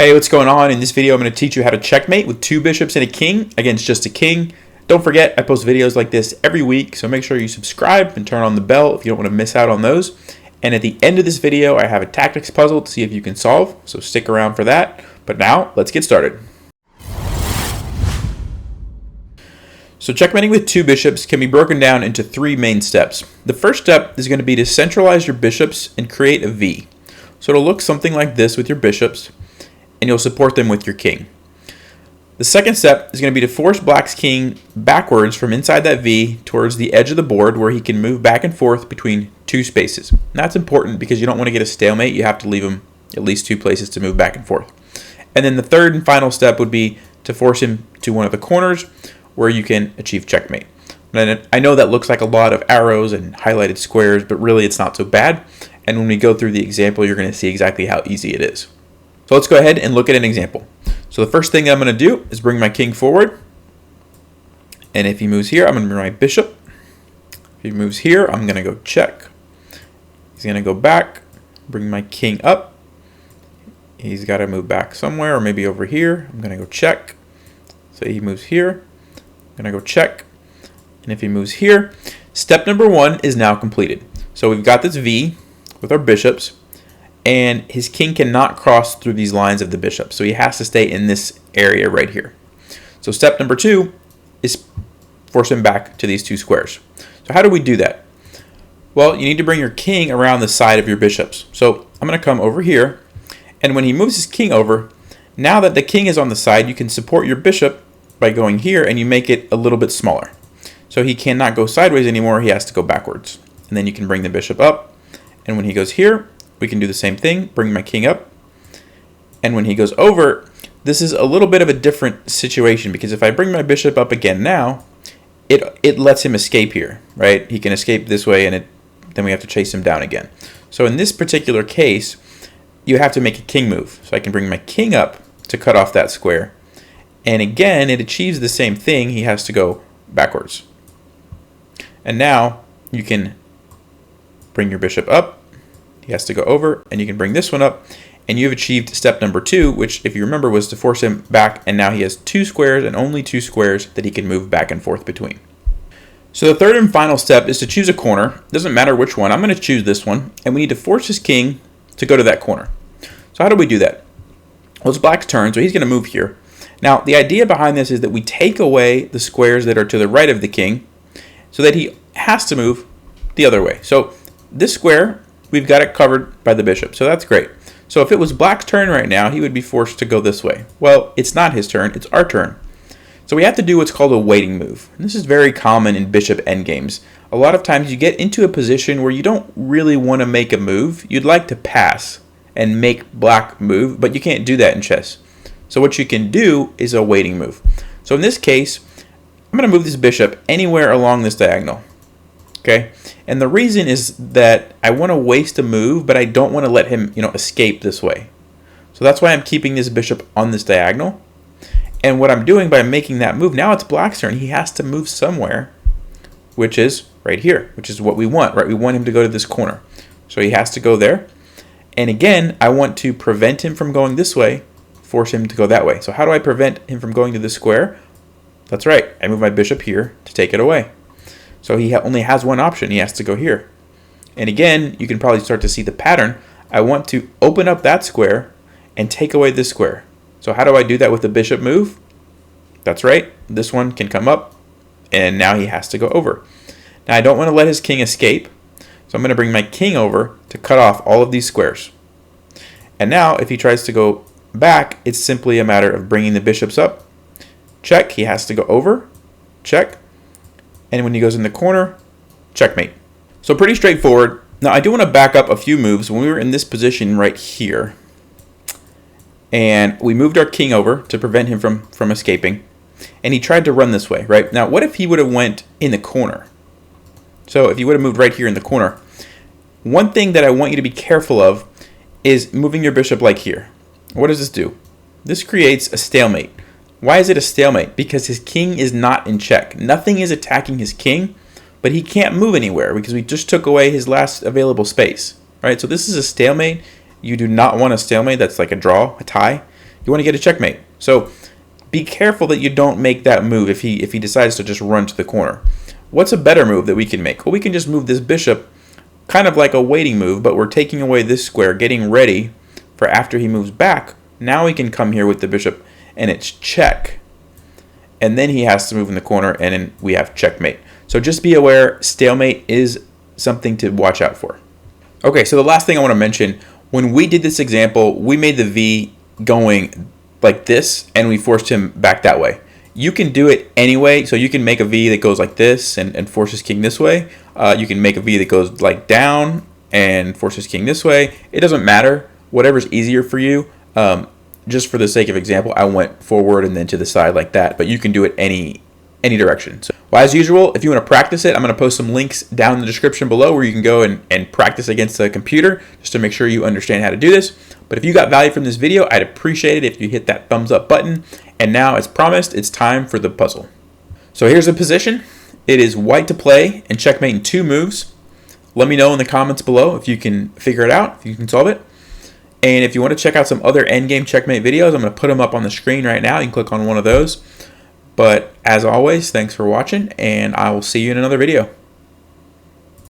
Hey, what's going on? In this video, I'm going to teach you how to checkmate with two bishops and a king against just a king. Don't forget, I post videos like this every week, so make sure you subscribe and turn on the bell if you don't want to miss out on those. And at the end of this video, I have a tactics puzzle to see if you can solve, so stick around for that. But now, let's get started. So checkmating with two bishops can be broken down into three main steps. The first step is going to be to centralize your bishops and create a V. So it'll look something like this with your bishops, and you'll support them with your king. The second step is going to be to force Black's king backwards from inside that V towards the edge of the board where he can move back and forth between two spaces. And that's important because you don't want to get a stalemate. You have to leave him at least two places to move back and forth. And then the third and final step would be to force him to one of the corners where you can achieve checkmate. And I know that looks like a lot of arrows and highlighted squares, but really it's not so bad. And when we go through the example, you're going to see exactly how easy it is. So let's go ahead and look at an example. So the first thing I'm going to do is bring my king forward. And if he moves here, I'm going to bring my bishop. If he moves here, I'm going to go check. He's going to go back, bring my king up. He's got to move back somewhere, or maybe over here. I'm going to go check. So he moves here. I'm going to go check. And if he moves here, step number one is now completed. So we've got this V with our bishops, and his king cannot cross through these lines of the bishop. So he has to stay in this area right here. So step number two is force him back to these two squares. So how do we do that? Well, you need to bring your king around the side of your bishops. So I'm going to come over here, and when he moves his king over, now that the king is on the side, you can support your bishop by going here, and you make it a little bit smaller. So he cannot go sideways anymore, he has to go backwards. And then you can bring the bishop up, and when he goes here, we can do the same thing, bring my king up. And when he goes over, this is a little bit of a different situation, because if I bring my bishop up again now, it lets him escape here, right? He can escape this way, and then we have to chase him down again. So in this particular case, you have to make a king move. So I can bring my king up to cut off that square. And again, it achieves the same thing. He has to go backwards. And now you can bring your bishop up. He has to go over, and you can bring this one up, and you've achieved step number two, which, if you remember, was to force him back, and now he has two squares and only two squares that he can move back and forth between. So the third and final step is to choose a corner. Doesn't matter which one. I'm going to choose this one, and we need to force his king to go to that corner. So how do we do that? Well, it's Black's turn, so he's going to move here. Now, the idea behind this is that we take away the squares that are to the right of the king so that he has to move the other way. So this square, we've got it covered by the bishop, so that's great. So if it was Black's turn right now, he would be forced to go this way. Well, it's not his turn, it's our turn. So we have to do what's called a waiting move. And this is very common in bishop endgames. A lot of times you get into a position where you don't really want to make a move. You'd like to pass and make Black move, but you can't do that in chess. So what you can do is a waiting move. So in this case, I'm going to move this bishop anywhere along this diagonal. Okay, and the reason is that I want to waste a move, but I don't want to let him, escape this way. So that's why I'm keeping this bishop on this diagonal. And what I'm doing by making that move, now it's Black's turn. He has to move somewhere, which is right here, which is what we want, right? We want him to go to this corner. So he has to go there. And again, I want to prevent him from going this way, force him to go that way. So how do I prevent him from going to this square? That's right. I move my bishop here to take it away. So he only has one option. He has to go here. And again, you can probably start to see the pattern. I want to open up that square and take away this square. So how do I do that with the bishop move? That's right. This one can come up, and now he has to go over. Now I don't want to let his king escape, so I'm going to bring my king over to cut off all of these squares. And now if he tries to go back, it's simply a matter of bringing the bishops up. Check. He has to go over. Check. And when he goes in the corner, checkmate. So pretty straightforward. Now I do want to back up a few moves. When we were in this position right here, and we moved our king over to prevent him from escaping, and he tried to run this way, right? Now what if he would have went in the corner? So if you would have moved right here in the corner, one thing that I want you to be careful of is moving your bishop like here. What does this do? This creates a stalemate. Why is it a stalemate? Because his king is not in check. Nothing is attacking his king, but he can't move anywhere because we just took away his last available space. Right? So this is a stalemate. You do not want a stalemate. That's like a draw, a tie. you want to get a checkmate. So be careful that you don't make that move if he decides to just run to the corner. What's a better move that we can make? Well, we can just move this bishop kind of like a waiting move, but we're taking away this square, getting ready for after he moves back. Now we can come here with the bishop, and it's check. And then he has to move in the corner, and then we have checkmate. So just be aware, stalemate is something to watch out for. Okay, so the last thing I want to mention, when we did this example, we made the V going like this, and we forced him back that way. You can do it anyway, so you can make a V that goes like this and forces king this way. You can make a V that goes like down and forces king this way. It doesn't matter, whatever's easier for you. Just for the sake of example, I went forward and then to the side like that, but you can do it any direction. So, well, as usual, if you want to practice it, I'm going to post some links down in the description below where you can go and practice against the computer just to make sure you understand how to do this. But if you got value from this video, I'd appreciate it if you hit that thumbs up button. And now, as promised, it's time for the puzzle. So here's the position. It is white to play and checkmate in 2 moves. Let me know in the comments below if you can figure it out, if you can solve it. And if you want to check out some other endgame checkmate videos, I'm going to put them up on the screen right now. You can click on one of those. But as always, thanks for watching, and I will see you in another video.